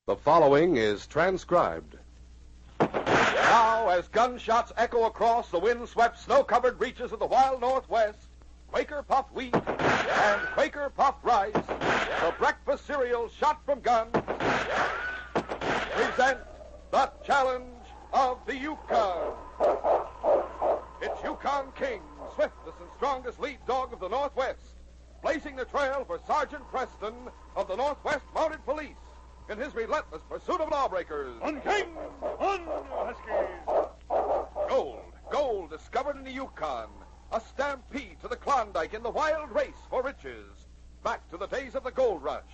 The following is transcribed. Now, as gunshots echo across the wind-swept, snow-covered reaches of the wild Northwest, Quaker puffed wheat and Quaker puffed rice, the breakfast cereal shot from guns, present the challenge of the Yukon. It's Yukon King, swiftest and strongest lead dog of the Northwest, blazing the trail for Sergeant Preston of the Northwest Mounted Police in his relentless pursuit of lawbreakers. On King! On, Huskies! Gold discovered in the Yukon. A stampede to the Klondike in the wild race for riches. Back to the days of the gold rush.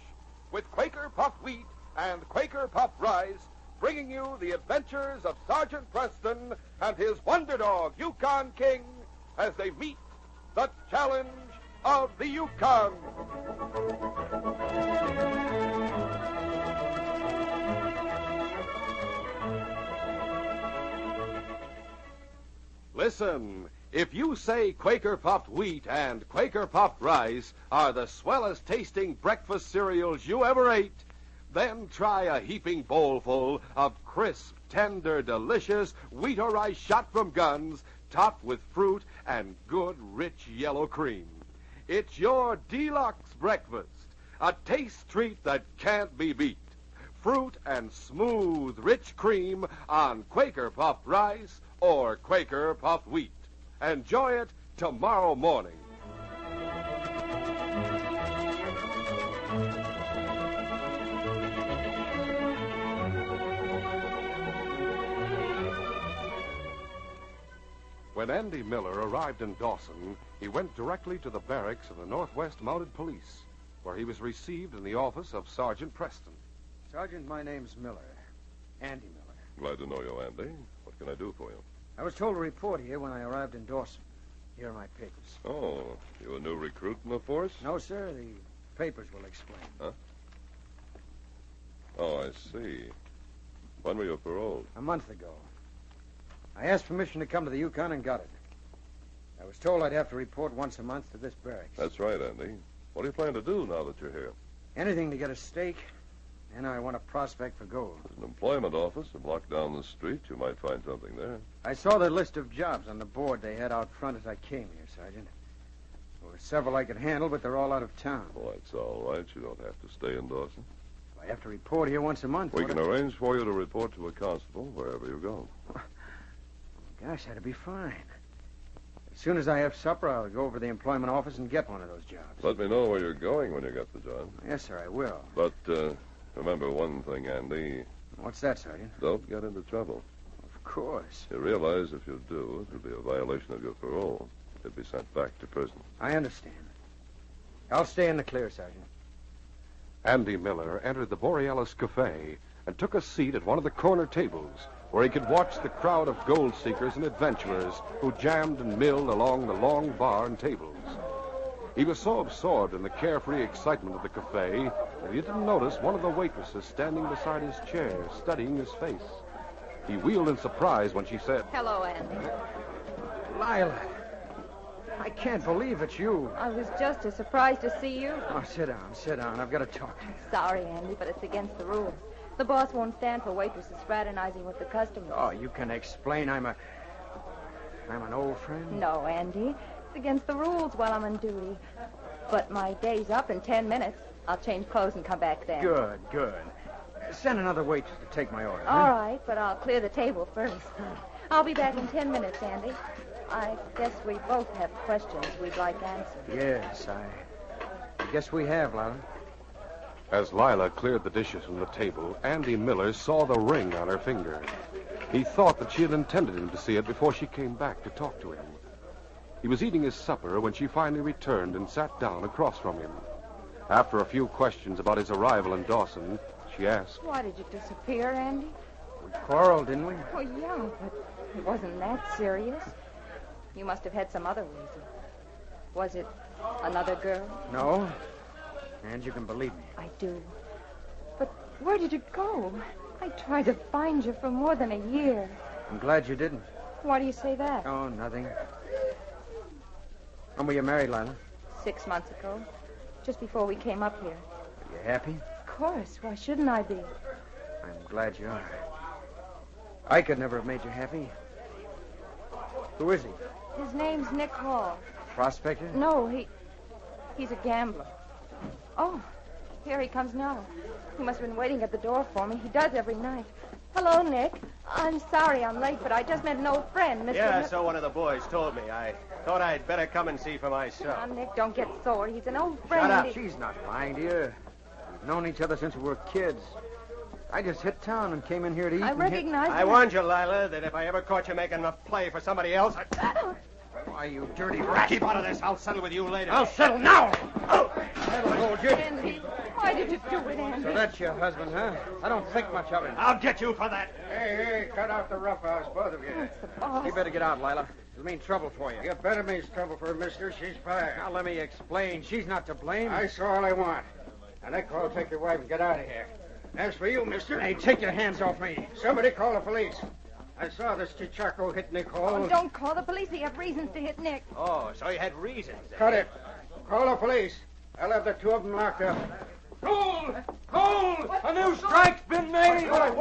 With Quaker puffed wheat and Quaker puffed rice, bringing you the adventures of Sergeant Preston and his wonder dog, Yukon King, as they meet the challenge of the Yukon. Listen, if you say Quaker puffed wheat and Quaker puffed rice are the swellest tasting breakfast cereals you ever ate, then try a heaping bowlful of crisp, tender, delicious wheat or rice shot from guns, topped with fruit and good, rich yellow cream. It's your deluxe breakfast, a taste treat that can't be beat. Fruit and smooth, rich cream on Quaker puffed rice or Quaker puffed wheat. Enjoy it tomorrow morning. When Andy Miller arrived in Dawson, he went directly to the barracks of the Northwest Mounted Police, where he was received in the office of Sergeant Preston. Sergeant, my name's Miller. Andy Miller. Glad to know you, Andy. What can I do for you? I was told to report here when I arrived in Dawson. Here are my papers. Oh, you a new recruit in the force? No, sir. The papers will explain. Huh? Oh, I see. When were you paroled? A month ago. I asked permission to come to the Yukon and got it. I was told I'd have to report once a month to this barracks. That's right, Andy. What do you plan to do now that you're here? Anything to get a stake, and I want a prospect for gold. There's an employment office a block down the street. You might find something there. I saw the list of jobs on the board they had out front as I came here, Sergeant. There were several I could handle, but they're all out of town. Well, that's all right. You don't have to stay in Dawson. I have to report here once a month. We can arrange for you to report to a constable wherever you go. Gosh, that'd be fine. As soon as I have supper, I'll go over to the employment office and get one of those jobs. Let me know where you're going when you get the job. Yes, sir, I will. But remember one thing, Andy. What's that, Sergeant? Don't get into trouble. Of course. You realize if you do, it would be a violation of your parole. You'd be sent back to prison. I understand. I'll stay in the clear, Sergeant. Andy Miller entered the Borealis Cafe and took a seat at one of the corner tables where he could watch the crowd of gold seekers and adventurers who jammed and milled along the long bar and tables. He was so absorbed in the carefree excitement of the cafe that he didn't notice one of the waitresses standing beside his chair, studying his face. He wheeled in surprise when she said, Hello, Andy. Lila, I can't believe it's you. I was just as surprised to see you. Oh, sit down. I've got to talk to you. Sorry, Andy, but it's against the rules. The boss won't stand for waitresses fraternizing with the customers. Oh, you can explain. I'm an old friend? No, Andy. It's against the rules while I'm on duty. But my day's up in 10 minutes. I'll change clothes and come back then. Good. Send another waitress to take my order. All right, but I'll clear the table first. I'll be back in 10 minutes, Andy. I guess we both have questions we'd like answered. Yes, I guess we have, Lila. As Lila cleared the dishes from the table, Andy Miller saw the ring on her finger. He thought that she had intended him to see it before she came back to talk to him. He was eating his supper when she finally returned and sat down across from him. After a few questions about his arrival in Dawson, she asked, Why did you disappear, Andy? We quarreled, didn't we? Oh, yeah, but it wasn't that serious. You must have had some other reason. Was it another girl? No. And you can believe me. I do. But where did you go? I tried to find you for more than a year. I'm glad you didn't. Why do you say that? Oh, nothing. When were you married, Lila? 6 months ago. Just before we came up here. Are you happy? Of course. Why shouldn't I be? Glad you are. I could never have made you happy. Who is he? His name's Nick Hall. Prospector? No, he's a gambler. Oh, here he comes now. He must have been waiting at the door for me. He does every night. Hello, Nick. I'm sorry I'm late, but I just met an old friend, Mr. Yeah, so one of the boys told me. I thought I'd better come and see for myself. Now, Nick, don't get sore. He's an old friend. Shut up. and She's not lying to you. We've known each other since we were kids. I just hit town and came in here to eat. I recognize I warned you, Lila, that if I ever caught you making a play for somebody else, Why, you dirty rat. keep out of this. I'll settle with you later. I'll settle now. That'll hold you. Andy, why did you do it, Andy? So that's your husband, huh? I don't think much of him. I'll get you for that. Hey, cut out the roughhouse, both of you. It's the boss. You better get out, Lila. It'll mean trouble for you. You better mean trouble for her, mister. She's fired. Now, let me explain. She's not to blame. I saw all I want. Now, Nick, I'll take your wife and get out of here. As for you, mister... Hey, take your hands off me. Somebody call the police. I saw this Chichaco hit Nick Hall. Oh, don't call the police. They have reasons to hit Nick. Oh, so you had reasons. Cut it. Call the police. I'll have the two of them locked up. Hold! Hold! A new strike's been made! Run,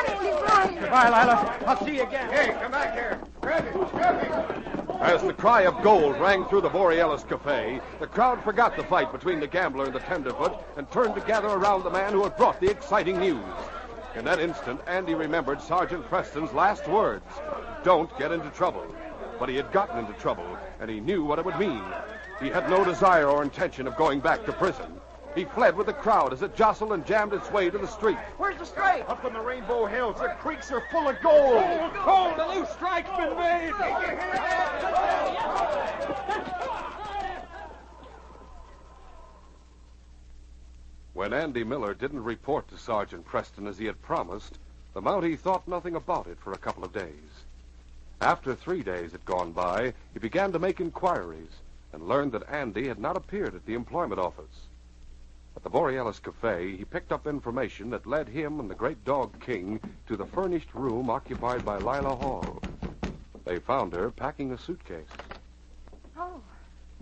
Andy, run! Goodbye, Lila. I'll see you again. Hey, come back here. Grab him. Grab him. As the cry of gold rang through the Borealis Cafe, the crowd forgot the fight between the gambler and the tenderfoot and turned to gather around the man who had brought the exciting news. In that instant, Andy remembered Sergeant Preston's last words, "Don't get into trouble." But he had gotten into trouble, and he knew what it would mean. He had no desire or intention of going back to prison. He fled with the crowd as it jostled and jammed its way to the street. Where's the strike? Up in the Rainbow Hills, the creeks are full of gold. Hold! A new strike's been made! When Andy Miller didn't report to Sergeant Preston as he had promised, the Mountie thought nothing about it for a couple of days. After 3 days had gone by, he began to make inquiries and learned that Andy had not appeared at the employment office. At the Borealis Cafe, he picked up information that led him and the great dog King to the furnished room occupied by Lila Hall. They found her packing a suitcase. Oh,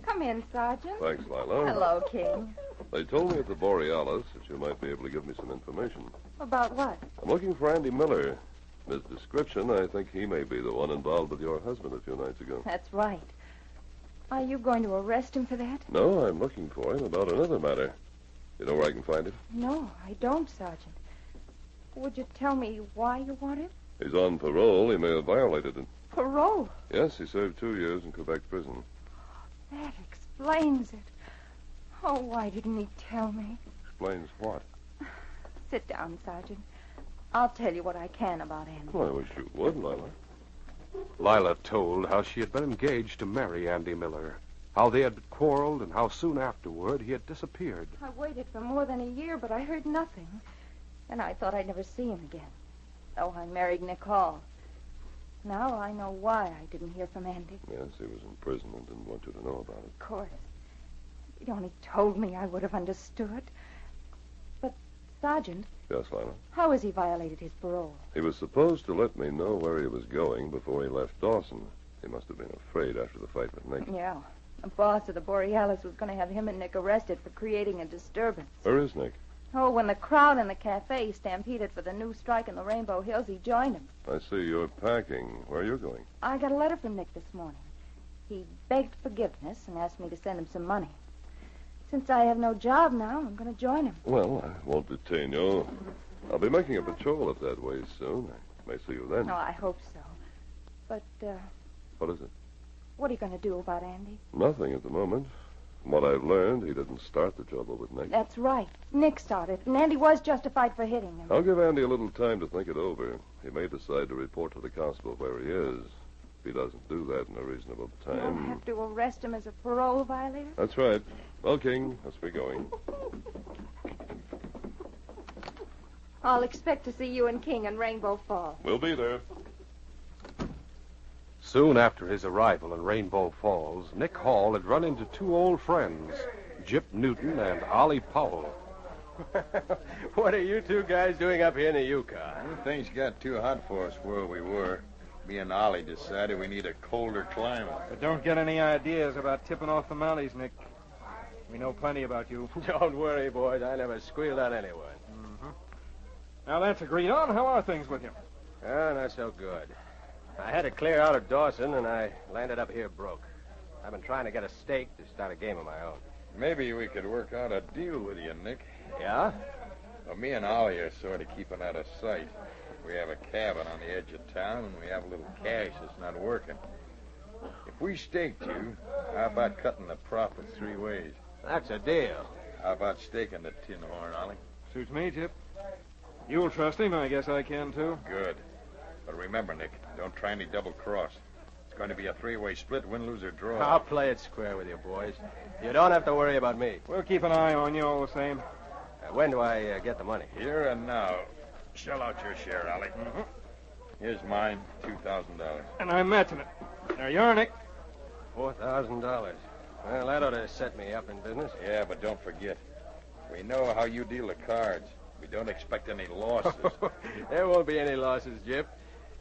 come in, Sergeant. Thanks, Lila. Hello, King. They told me at the Borealis that you might be able to give me some information. About what? I'm looking for Andy Miller. From his description, I think he may be the one involved with your husband a few nights ago. That's right. Are you going to arrest him for that? No, I'm looking for him about another matter. You know where I can find him? No, I don't, Sergeant. Would you tell me why you want him? He's on parole. He may have violated it. Parole. Yes, he served 2 years in Quebec prison. That explains it. Oh, why didn't he tell me? Explains what? Sit down, Sergeant. I'll tell you what I can about Andy. Well, I wish you would, Lila. Lila told how she had been engaged to marry Andy Miller, how they had quarreled, and how soon afterward he had disappeared. I waited for more than a year, but I heard nothing. And I thought I'd never see him again. So I married Nick Hall. Now I know why I didn't hear from Andy. Yes, he was in prison and didn't want you to know about it. Of course. If he'd only told me, I would have understood. But, Sergeant, Yes, Lila. how has he violated his parole? He was supposed to let me know where he was going before he left Dawson. He must have been afraid after the fight with Nick. Yeah. The boss of the Borealis was going to have him and Nick arrested for creating a disturbance. Where is Nick? Oh, when the crowd in the cafe stampeded for the new strike in the Rainbow Hills, he joined him. I see you're packing. Where are you going? I got a letter from Nick this morning. He begged forgiveness and asked me to send him some money. Since I have no job now, I'm going to join him. Well, I won't detain you. I'll be making a patrol up that way soon. I may see you then. Oh, I hope so. But, What is it? what are you going to do about Andy? Nothing at the moment. From what I've learned, he didn't start the trouble with Nick. That's right. Nick started, and Andy was justified for hitting him. I'll give Andy a little time to think it over. He may decide to report to the constable where he is. If he doesn't do that in a reasonable You'll time... have to arrest him as a parole violator? That's right. Well, King, let's be going. I'll expect to see you and King in Rainbow Falls. We'll be there. Soon after his arrival in Rainbow Falls, Nick Hall had run into two old friends, Gyp Newton and Ollie Powell. What are you two guys doing up here in the Yukon? Well, things got too hot for us where we were. Me and Ollie decided we need a colder climate. But don't get any ideas about tipping off the Mounties, Nick. We know plenty about you. Don't worry, boys. I never squealed on anyone. Now that's agreed on. How are things with you? Not so good. I had to clear out of Dawson, and I landed up here broke. I've been trying to get a stake to start a game of my own. Maybe we could work out a deal with you, Nick. Yeah? Well, me and Ollie are sort of keeping out of sight. We have a cabin on the edge of town, and we have a little cash that's not working. If we staked you, how about cutting the profits 3 ways? That's a deal. How about staking the tin horn, Ollie? Suits me, Chip. You'll trust him. I guess I can, too. Good. But remember, Nick, don't try any double-cross. It's going to be a 3-way split, win, lose, or draw. I'll play it square with you, boys. You don't have to worry about me. We'll keep an eye on you all the same. When do I get the money? Here and now. Shell out your share, Ollie. Mm-hmm. Here's mine, $2,000. And I'm matching it. There you are, Nick. $4,000. Well, that ought to set me up in business. Yeah, but don't forget. We know how you deal the cards. We don't expect any losses. There won't be any losses, Jip.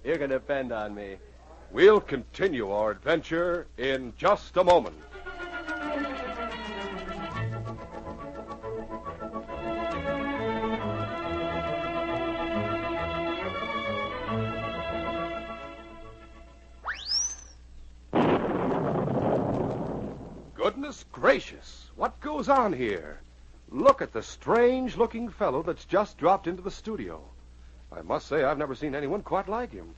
You can depend on me. We'll continue our adventure in just a moment. Goodness gracious, what goes on here? Look at the strange-looking fellow that's just dropped into the studio. I must say I've never seen anyone quite like him.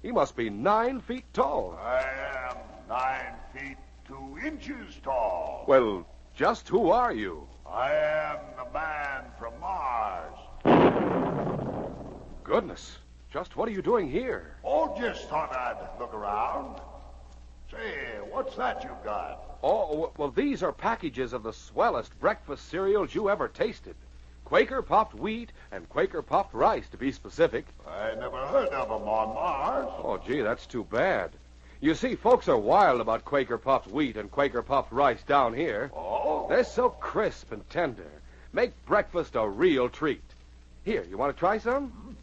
He must be 9 feet tall. I am 9 feet 2 inches tall. Well, just who are you? I am the man from Mars. Goodness, just what are you doing here? Oh, just thought I'd look around. Say, what's that you got? Oh, well, these are packages of the swellest breakfast cereals you ever tasted. Quaker puffed wheat and Quaker puffed rice, to be specific. I never heard of them on Mars. Oh, gee, that's too bad. You see, folks are wild about Quaker puffed wheat and Quaker puffed rice down here. Oh? They're so crisp and tender. Make breakfast a real treat. Here, you want to try some?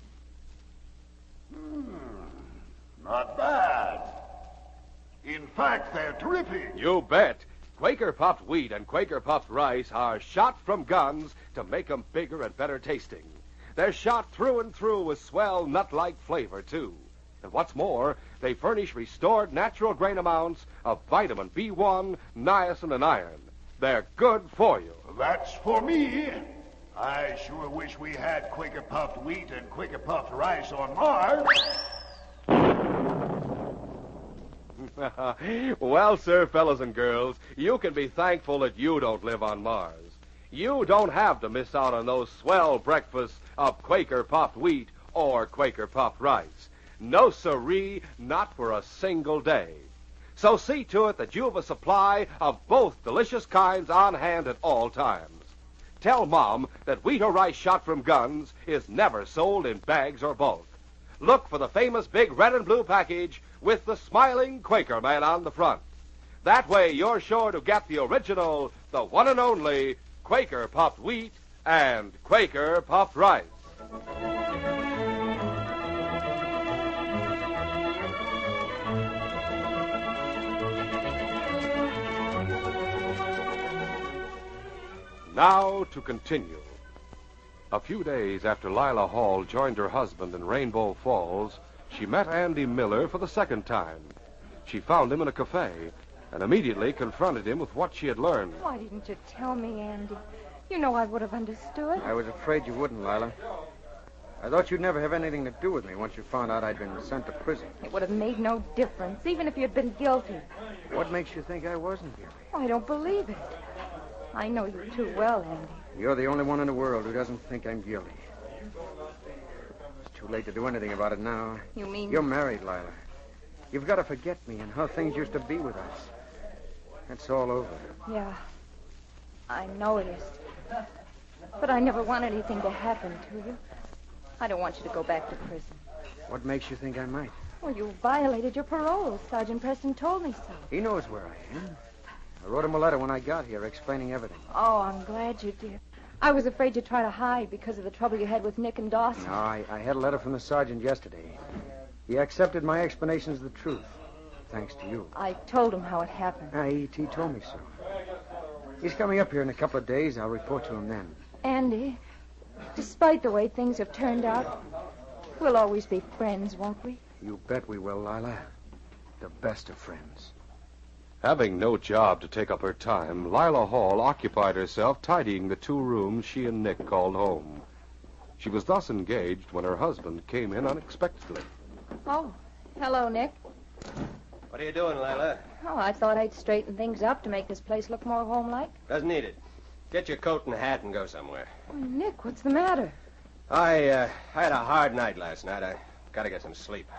Not bad. In fact, they're terrific. You bet. Quaker puffed wheat and Quaker puffed rice are shot from guns to make 'em bigger and better tasting. They're shot through and through with swell nut-like flavor, too. And what's more, they furnish restored natural grain amounts of vitamin B1, niacin, and iron. They're good for you. That's for me. I sure wish we had Quaker puffed wheat and Quaker puffed rice on Mars. Well, sir, fellas and girls, you can be thankful that you don't live on Mars. You don't have to miss out on those swell breakfasts of Quaker puffed wheat or Quaker puffed rice. No siree, not for a single day. So see to it that you have a supply of both delicious kinds on hand at all times. Tell Mom that wheat or rice shot from guns is never sold in bags or bulk. Look for the famous big red and blue package with the smiling Quaker man on the front. That way you're sure to get the original, the one and only Quaker puffed wheat and Quaker puffed rice. Now to continue. A few days after Lila Hall joined her husband in Rainbow Falls, she met Andy Miller for the second time. She found him in a cafe and immediately confronted him with what she had learned. Why didn't you tell me, Andy? You know I would have understood. I was afraid you wouldn't, Lila. I thought you'd never have anything to do with me once you found out I'd been sent to prison. It would have made no difference, even if you'd been guilty. What makes you think I wasn't guilty? I don't believe it. I know you too well, Andy. You're the only one in the world who doesn't think I'm guilty. It's too late to do anything about it now. You mean... You're married, Lila. You've got to forget me and how things used to be with us. It's all over. Yeah, I know it is. But I never want anything to happen to you. I don't want you to go back to prison. What makes you think I might? Well, you violated your parole. Sergeant Preston told me so. He knows where I am. I wrote him a letter when I got here explaining everything. Oh, I'm glad you did. I was afraid you'd try to hide because of the trouble you had with Nick and Dawson. No, I had a letter from the sergeant yesterday. He accepted my explanation as the truth, thanks to you. I told him how it happened. He told me so. He's coming up here in a couple of days. I'll report to him then. Andy, just despite the way things have turned out, we'll always be friends, won't we? You bet we will, Lila. The best of friends. Having no job to take up her time, Lila Hall occupied herself tidying the 2 rooms she and Nick called home. She was thus engaged when her husband came in unexpectedly. Oh, hello, Nick. What are you doing, Lila? Oh, I thought I'd straighten things up to make this place look more homelike. Doesn't need it. Get your coat and hat and go somewhere. Oh, Nick, what's the matter? I had a hard night last night. I got to get some sleep.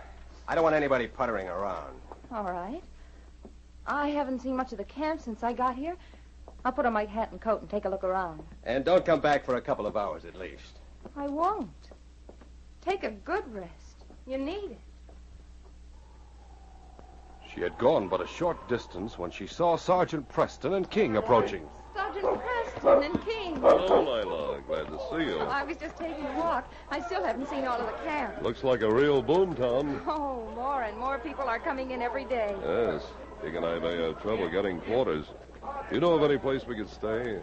I don't want anybody puttering around. All right. I haven't seen much of the camp since I got here. I'll put on my hat and coat and take a look around. And don't come back for a couple of hours at least. I won't. Take a good rest. You need it. She had gone but a short distance when she saw Sergeant Preston and King approaching. Sergeant Preston and King. Hello, Lila. Glad to see you. I was just taking a walk. I still haven't seen all of the camp. Looks like a real boom town. Oh, more and more people are coming in every day. Yes. King and I may have trouble getting quarters. You know of any place we could stay?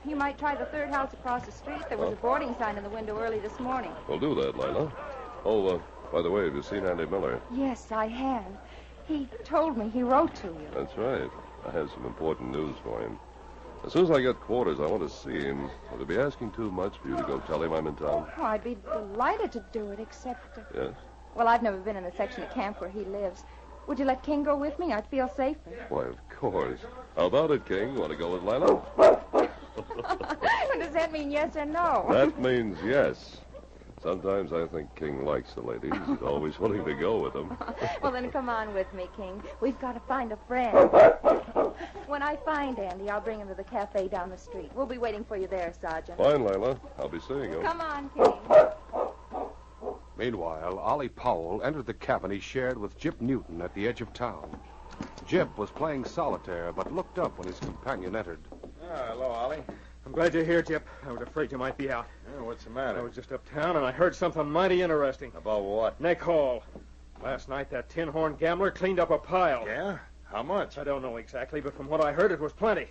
You might try the 3rd house across the street. There was a boarding sign in the window early this morning. We'll do that, Lila. Oh, by the way, have you seen Andy Miller? Yes, I have. He told me he wrote to you. That's right. I have some important news for him. As soon as I get quarters, I want to see him. Would it be asking too much for you to go tell him I'm in town? Oh, I'd be delighted to do it, except... Yes? Well, I've never been in the section of camp where he lives. Would you let King go with me? I'd feel safer. Why, of course. How about it, King? Want to go with Lila? Does that mean yes or no? That means yes. Sometimes I think King likes the ladies. He's always willing to go with them. Well, then come on with me, King. We've got to find a friend. When I find Andy, I'll bring him to the cafe down the street. We'll be waiting for you there, Sergeant. Fine, Lila. I'll be seeing you. Come on, King. Meanwhile, Ollie Powell entered the cabin he shared with Gyp Newton at the edge of town. Gyp was playing solitaire, but looked up when his companion entered. Hello, Ollie. I'm glad you're here, Gyp. I was afraid you might be out. What's the matter? I was just uptown, and I heard something mighty interesting. About what? Nick Hall. Last night, that tin-horn gambler cleaned up a pile. Yeah? How much? I don't know exactly, but from what I heard, it was plenty.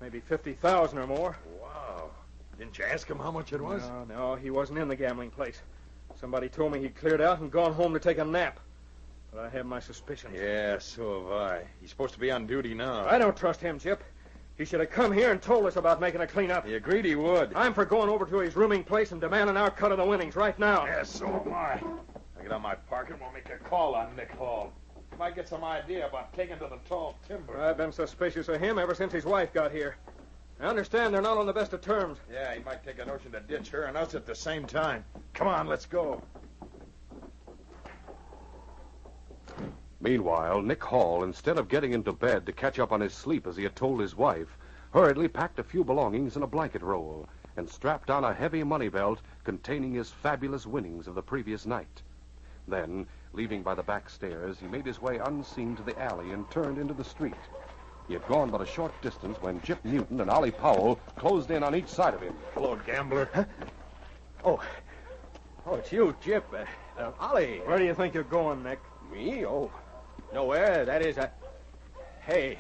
Maybe 50,000 or more. Wow. Didn't you ask him how much it was? No, he wasn't in the gambling place. Somebody told me he'd cleared out and gone home to take a nap. But I have my suspicions. Yeah, so have I. He's supposed to be on duty now. I don't trust him, Gyp. He should have come here and told us about making a cleanup. He agreed he would. I'm for going over to his rooming place and demanding our cut of the winnings right now. Yeah, so am I. I get on my park and we'll make a call on Nick Hall. He might get some idea about taking to the tall timber. I've been suspicious of him ever since his wife got here. I understand they're not on the best of terms. Yeah, he might take a notion to ditch her and us at the same time. Come on, let's go. Meanwhile, Nick Hall, instead of getting into bed to catch up on his sleep as he had told his wife, hurriedly packed a few belongings in a blanket roll and strapped on a heavy money belt containing his fabulous winnings of the previous night. Then, leaving by the back stairs, he made his way unseen to the alley and turned into the street. He had gone but a short distance when Gyp Newton and Ollie Powell closed in on each side of him. Hello, gambler. Huh? Oh, it's you, Gyp. Ollie. Where do you think you're going, Nick? Me? Oh, nowhere. That is, Hey,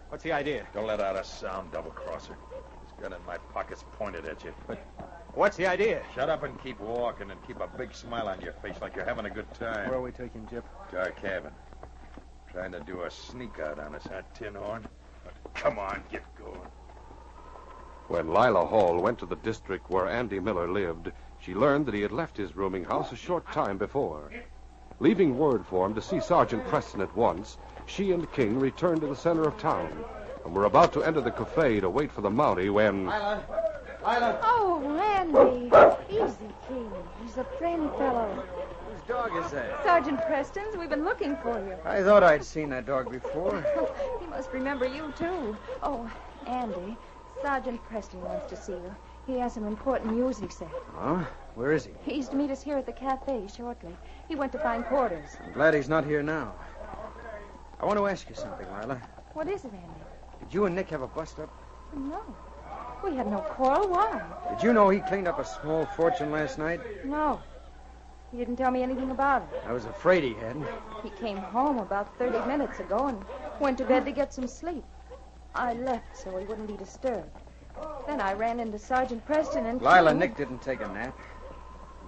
what's the idea? Don't let out a sound, double-crosser. This gun in my pocket's pointed at you. But what's the idea? Shut up and keep walking and keep a big smile on your face like you're having a good time. Where are we taking Gyp? To our cabin. Trying to do a sneak out on us, that tin horn. But come on, get going. When Lila Hall went to the district where Andy Miller lived, she learned that he had left his rooming house a short time before. Leaving word for him to see Sergeant Preston at once, she and King returned to the center of town and were about to enter the cafe to wait for the Mountie when... Lila! Oh, Andy. Easy, King. He's a friend fellow. Whose dog is that? Sergeant Preston's. We've been looking for you. I thought I'd seen that dog before. He must remember you, too. Oh, Andy, Sergeant Preston wants to see you. He has some important news, he said. Huh? Where is he? He's to meet us here at the cafe shortly. He went to find quarters. I'm glad he's not here now. I want to ask you something, Lila. What is it, Andy? Did you and Nick have a bust-up? No. We had no quarrel. Why? Did you know he cleaned up a small fortune last night? No. He didn't tell me anything about it. I was afraid he hadn't. He came home about 30 minutes ago and went to bed to get some sleep. I left so he wouldn't be disturbed. Then I ran into Sergeant Preston and... Lila, Nick didn't take a nap.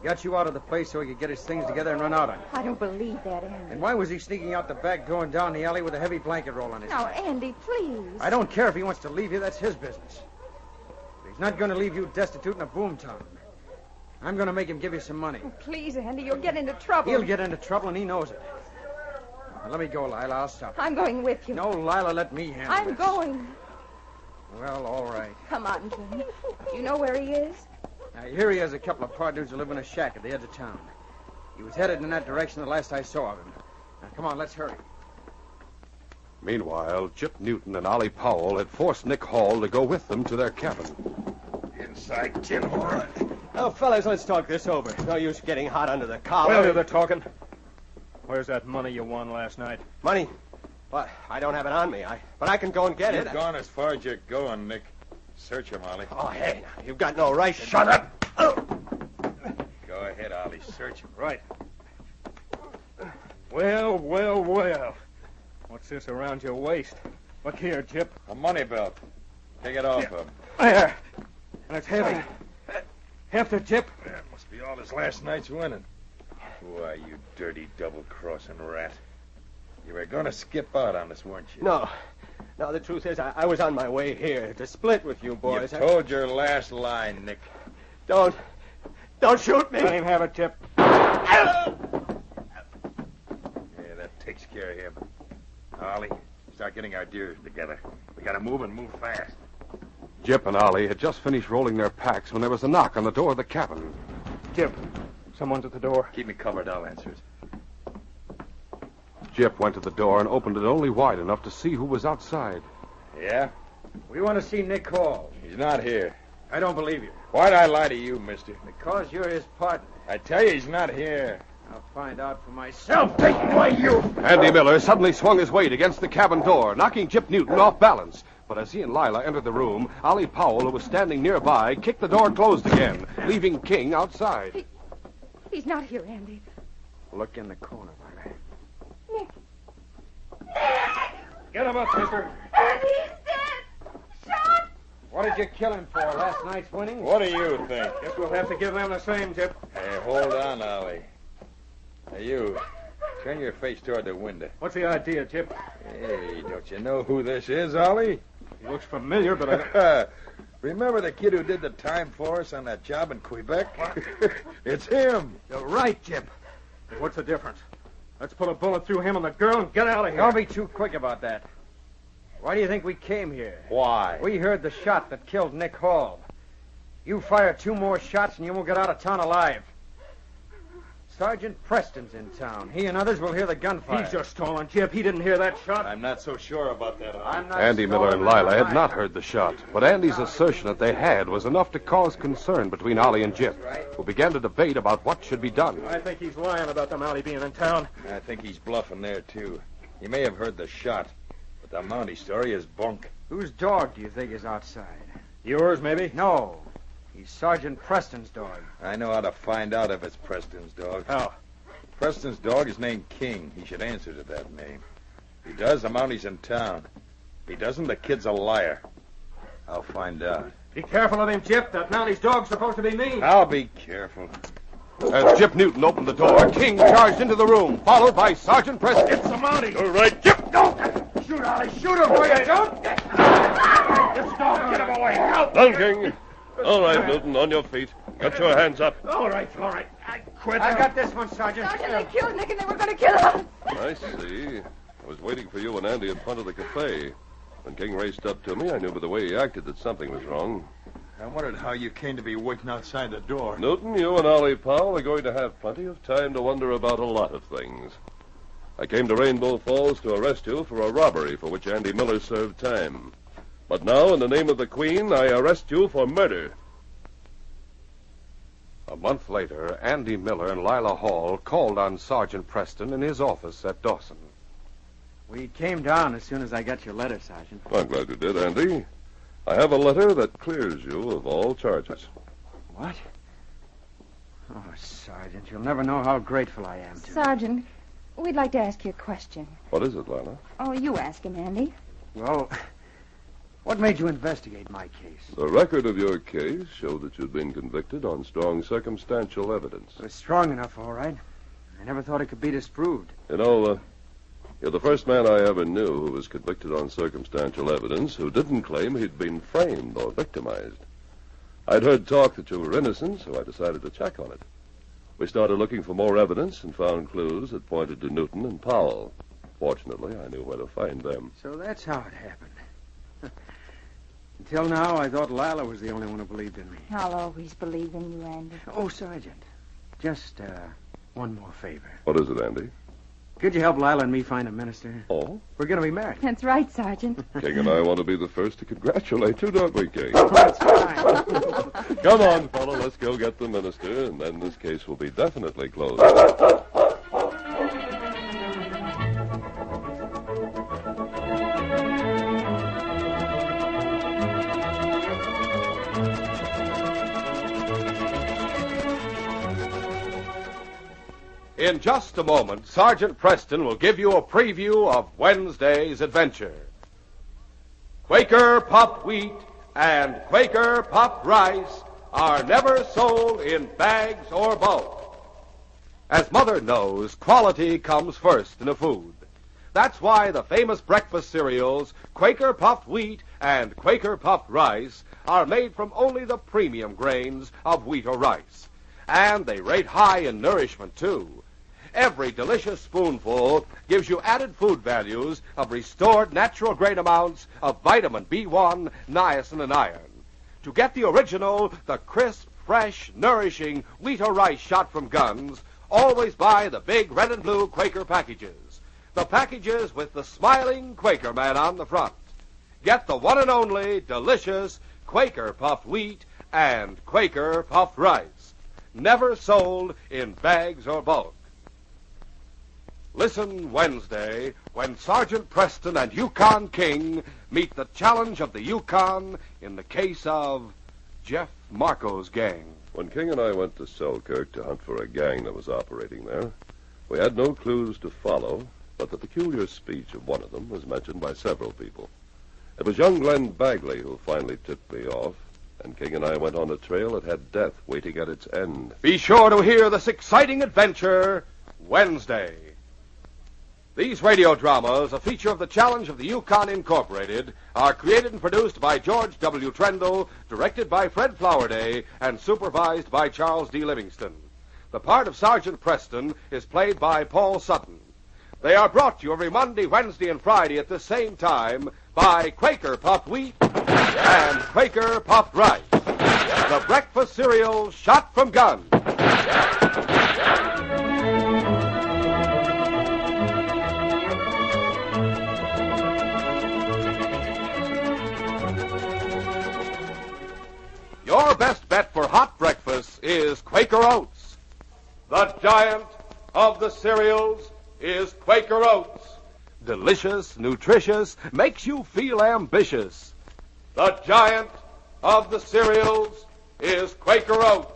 He got you out of the place so he could get his things together and run out on you. I don't believe that, Andy. And why was he sneaking out the back going down the alley with a heavy blanket roll on his Now, head? Andy, please. I don't care if he wants to leave you. That's his business. But he's not going to leave you destitute in a boomtown. I'm going to make him give you some money. Oh, please, Andy, you'll get into trouble. He'll get into trouble, and he knows it. Now, let me go, Lila. I'll stop. I'm going with you. No, Lila, let me handle I'm this. going. Well, all right. Come on, Jim. You know where he is? Now, here he has a couple of partners who live in a shack at the edge of town. He was headed in that direction the last I saw of him. Now, come on, let's hurry. Meanwhile, Chip Newton and Ollie Powell had forced Nick Hall to go with them to their cabin. Inside tin horn. Oh, fellas, let's talk this over. No use getting hot under the collar. Well, do the talking. Where's that money you won last night? Money? What? I don't have it on me. But I can go and get it. You've gone as far as you're going, Nick. Search him, Ollie. Oh, hey, now, you've got no right to... Shut up! Go ahead, Ollie. Search him. Right. Well, well, well. What's this around your waist? Look here, Chip. A money belt. Take it off him. There. And it's heavy. Hefty, Chip. That must be all his last night's winning. Why, you dirty double-crossing rat. You were going to skip out on us, weren't you? No. No, the truth is, I was on my way here to split with you boys. You told your last lie, Nick. Don't shoot me. Let him have it, Chip. Yeah, that takes care of him. Ollie, start getting our gears together. We got to move and move fast. Jip and Ollie had just finished rolling their packs when there was a knock on the door of the cabin. Chip, someone's at the door. Keep me covered, I'll answer it. Jip went to the door and opened it only wide enough to see who was outside. Yeah? We want to see Nick Hall. He's not here. I don't believe you. Why'd I lie to you, mister? Because you're his partner. I tell you, he's not here. I'll find out for myself. Take away you! Andy Miller suddenly swung his weight against the cabin door, knocking Chip Newton off balance. But as he and Lila entered the room, Ollie Powell, who was standing nearby, kicked the door closed again, leaving King outside. He's not here, Andy. Look in the corner, Lila. Nick. Get him up, sister. Andy's dead. Shot. What did you kill him for? Last night's winnings? What do you think? Guess we'll have to give them the same, Chip. Hey, hold on, Ollie. Hey, you. Turn your face toward the window. What's the idea, Chip? Hey, don't you know who this is, Ollie? He looks familiar, but I... Remember the kid who did the time for us on that job in Quebec? It's him. You're right, Chip. But what's the difference? Let's put a bullet through him and the girl and get out of here. Don't be too quick about that. Why do you think we came here? Why? We heard the shot that killed Nick Hall. You fire 2 more shots and you won't get out of town alive. Sergeant Preston's in town. He and others will hear the gunfire. He's just stalling, Chip. He didn't hear that shot. I'm not so sure about that, Ollie. I'm not Andy Miller and stalling Lila had my not heard the shot, but Andy's assertion that they had was enough to cause concern between Ollie and Jip, who began to debate about what should be done. I think he's lying about the Mountie being in town. I think he's bluffing there, too. He may have heard the shot, but the Mountie story is bunk. Whose dog do you think is outside? Yours, maybe? No. He's Sergeant Preston's dog. I know how to find out if it's Preston's dog. How? Preston's dog is named King. He should answer to that name. If he does, the Mountie's in town. If he doesn't, the kid's a liar. I'll find out. Be careful of him, Chip. That Mountie's dog's supposed to be me. I'll be careful. As Jip Newton opened the door, King charged into the room, followed by Sergeant Preston. It's the Mountie. All right, Jip. Don't! Shoot, Ollie. Shoot him, will you? Don't! This dog, get him away. Help! Down, King. All right, Newton, on your feet. Get your hands up. All right. I quit. I got this one, Sergeant. Sergeant, they killed Nick and they were going to kill us. I see. I was waiting for you and Andy in front of the cafe. When King raced up to me, I knew by the way he acted that something was wrong. I wondered how you came to be waiting outside the door. Newton, you and Ollie Powell are going to have plenty of time to wonder about a lot of things. I came to Rainbow Falls to arrest you for a robbery for which Andy Miller served time. But now, in the name of the Queen, I arrest you for murder. A month later, Andy Miller and Lila Hall called on Sergeant Preston in his office at Dawson. We came down as soon as I got your letter, Sergeant. I'm glad you did, Andy. I have a letter that clears you of all charges. What? Oh, Sergeant, you'll never know how grateful I am to you. Sergeant, we'd like to ask you a question. What is it, Lila? Oh, you ask him, Andy. Well, What made you investigate my case? The record of your case showed that you'd been convicted on strong circumstantial evidence. It was strong enough, all right. I never thought it could be disproved. You know, you're the first man I ever knew who was convicted on circumstantial evidence who didn't claim he'd been framed or victimized. I'd heard talk that you were innocent, so I decided to check on it. We started looking for more evidence and found clues that pointed to Newton and Powell. Fortunately, I knew where to find them. So that's how it happened. Until now, I thought Lila was the only one who believed in me. I'll always believe in you, Andy. Oh, Sergeant, just one more favor. What is it, Andy? Could you help Lila and me find a minister? Oh? We're going to be married. That's right, Sergeant. King and I want to be the first to congratulate you, don't we, King? That's fine. Come on, fella, let's go get the minister, and then this case will be definitely closed. In just a moment, Sergeant Preston will give you a preview of Wednesday's adventure. Quaker puffed wheat and Quaker puffed rice are never sold in bags or bulk. As Mother knows, quality comes first in a food. That's why the famous breakfast cereals, Quaker puffed wheat and Quaker puffed rice, are made from only the premium grains of wheat or rice. And they rate high in nourishment, too. Every delicious spoonful gives you added food values of restored natural grain amounts of vitamin B1, niacin, and iron. To get the original, the crisp, fresh, nourishing wheat or rice shot from guns, always buy the big red and blue Quaker packages. The packages with the smiling Quaker man on the front. Get the one and only delicious Quaker puffed wheat and Quaker puffed rice. Never sold in bags or bulk. Listen Wednesday when Sergeant Preston and Yukon King meet the challenge of the Yukon in the case of Jeff Marco's gang. When King and I went to Selkirk to hunt for a gang that was operating there, we had no clues to follow, but the peculiar speech of one of them was mentioned by several people. It was young Glenn Bagley who finally tipped me off, and King and I went on a trail that had death waiting at its end. Be sure to hear this exciting adventure Wednesday. These radio dramas, a feature of the Challenge of the Yukon Incorporated, are created and produced by George W. Trendle, directed by Fred Flowerday, and supervised by Charles D. Livingston. The part of Sergeant Preston is played by Paul Sutton. They are brought to you every Monday, Wednesday, and Friday at the same time by Quaker puffed wheat and Quaker puffed rice. The breakfast cereal shot from guns. Your best bet for hot breakfast is Quaker Oats. The giant of the cereals is Quaker Oats. Delicious, nutritious, makes you feel ambitious. The giant of the cereals is Quaker Oats.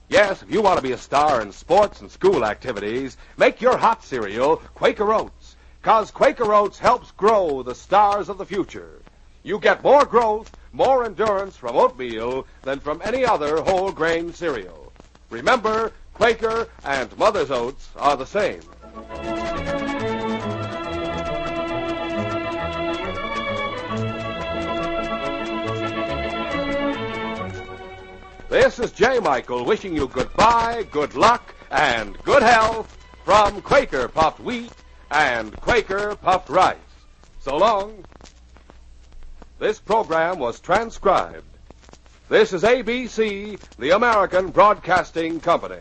Yes, if you want to be a star in sports and school activities, make your hot cereal Quaker Oats, 'cause Quaker Oats helps grow the stars of the future. You get more growth, more endurance from oatmeal than from any other whole grain cereal. Remember, Quaker and Mother's Oats are the same. This is J. Michael wishing you goodbye, good luck, and good health from Quaker puffed wheat and Quaker puffed rice. So long. This program was transcribed. This is ABC, the American Broadcasting Company.